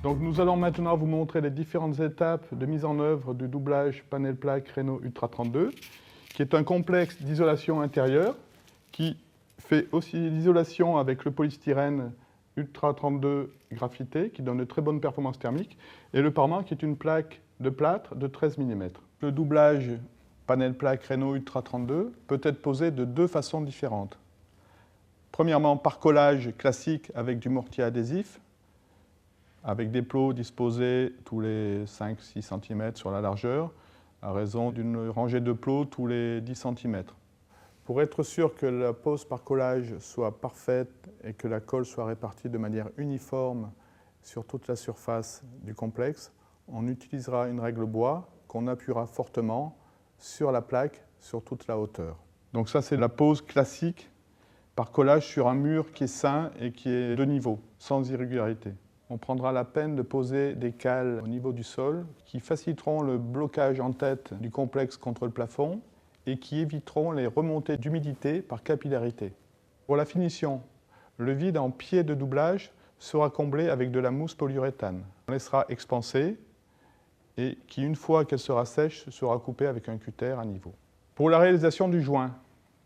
Donc nous allons maintenant vous montrer les différentes étapes de mise en œuvre du doublage panel plaque Renault Ultra 32, qui est un complexe d'isolation intérieure qui fait aussi l'isolation avec le polystyrène Ultra 32 graphité, qui donne de très bonnes performances thermiques, et le parement qui est une plaque de plâtre de 13 mm. Le doublage panel plaque Renault Ultra 32 peut être posé de deux façons différentes. Premièrement, par collage classique avec du mortier adhésif, avec des plots disposés tous les 5-6 cm sur la largeur, à raison d'une rangée de plots tous les 10 cm. Pour être sûr que la pose par collage soit parfaite et que la colle soit répartie de manière uniforme sur toute la surface du complexe, on utilisera une règle bois qu'on appuiera fortement sur la plaque sur toute la hauteur. Donc ça, c'est la pose classique par collage sur un mur qui est sain et qui est de niveau, sans irrégularité. On prendra la peine de poser des cales au niveau du sol qui faciliteront le blocage en tête du complexe contre le plafond et qui éviteront les remontées d'humidité par capillarité. Pour la finition, le vide en pied de doublage sera comblé avec de la mousse polyuréthane. On laissera expanser et qui, une fois qu'elle sera sèche, sera coupée avec un cutter à niveau. Pour la réalisation du joint,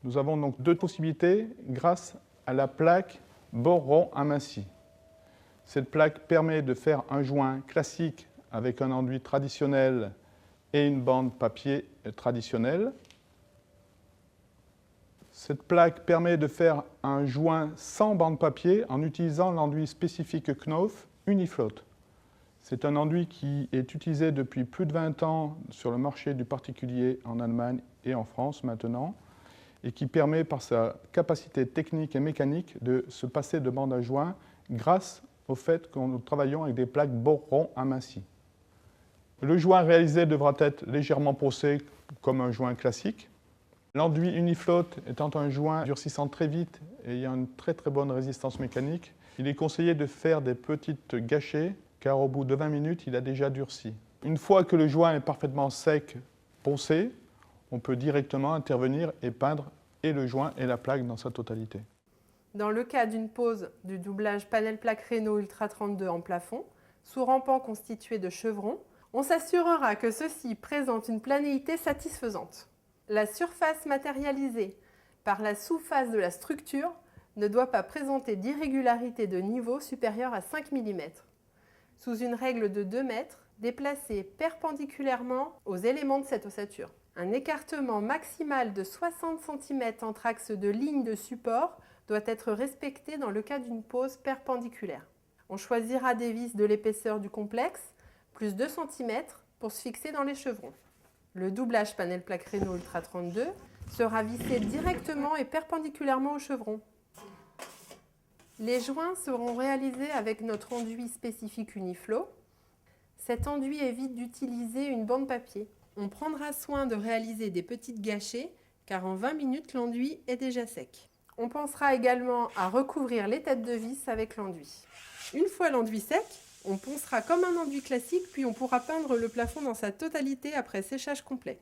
nous avons donc deux possibilités grâce à la plaque bord rond aminci. Cette plaque permet de faire un joint classique avec un enduit traditionnel et une bande papier traditionnelle. Cette plaque permet de faire un joint sans bande papier en utilisant l'enduit spécifique Knauf Unifloat. C'est un enduit qui est utilisé depuis plus de 20 ans sur le marché du particulier en Allemagne et en France maintenant, et qui permet par sa capacité technique et mécanique de se passer de bande à joint grâce au fait que nous travaillons avec des plaques bord rond amincies. Le joint réalisé devra être légèrement poncé comme un joint classique. L'enduit Unifloat étant un joint durcissant très vite et ayant une très bonne résistance mécanique, il est conseillé de faire des petites gâchées car au bout de 20 minutes, il a déjà durci. Une fois que le joint est parfaitement sec, poncé, on peut directement intervenir et peindre et le joint et la plaque dans sa totalité. Dans le cas d'une pose du doublage panel plaque Renault Ultra 32 en plafond, sous rampant constitué de chevrons, on s'assurera que ceux-ci présentent une planéité satisfaisante. La surface matérialisée par la sous-face de la structure ne doit pas présenter d'irrégularité de niveau supérieure à 5 mm. Sous une règle de 2 mètres, déplacée perpendiculairement aux éléments de cette ossature. Un écartement maximal de 60 cm entre axes de ligne de support doit être respecté dans le cas d'une pose perpendiculaire. On choisira des vis de l'épaisseur du complexe, plus 2 cm, pour se fixer dans les chevrons. Le doublage panel plaque Renault Ultra 32 sera vissé directement et perpendiculairement au chevron. Les joints seront réalisés avec notre enduit spécifique Unifloat. Cet enduit évite d'utiliser une bande papier. On prendra soin de réaliser des petites gâchées, car en 20 minutes, l'enduit est déjà sec. On pensera également à recouvrir les têtes de vis avec l'enduit. Une fois l'enduit sec, on poncera comme un enduit classique, puis on pourra peindre le plafond dans sa totalité après séchage complet.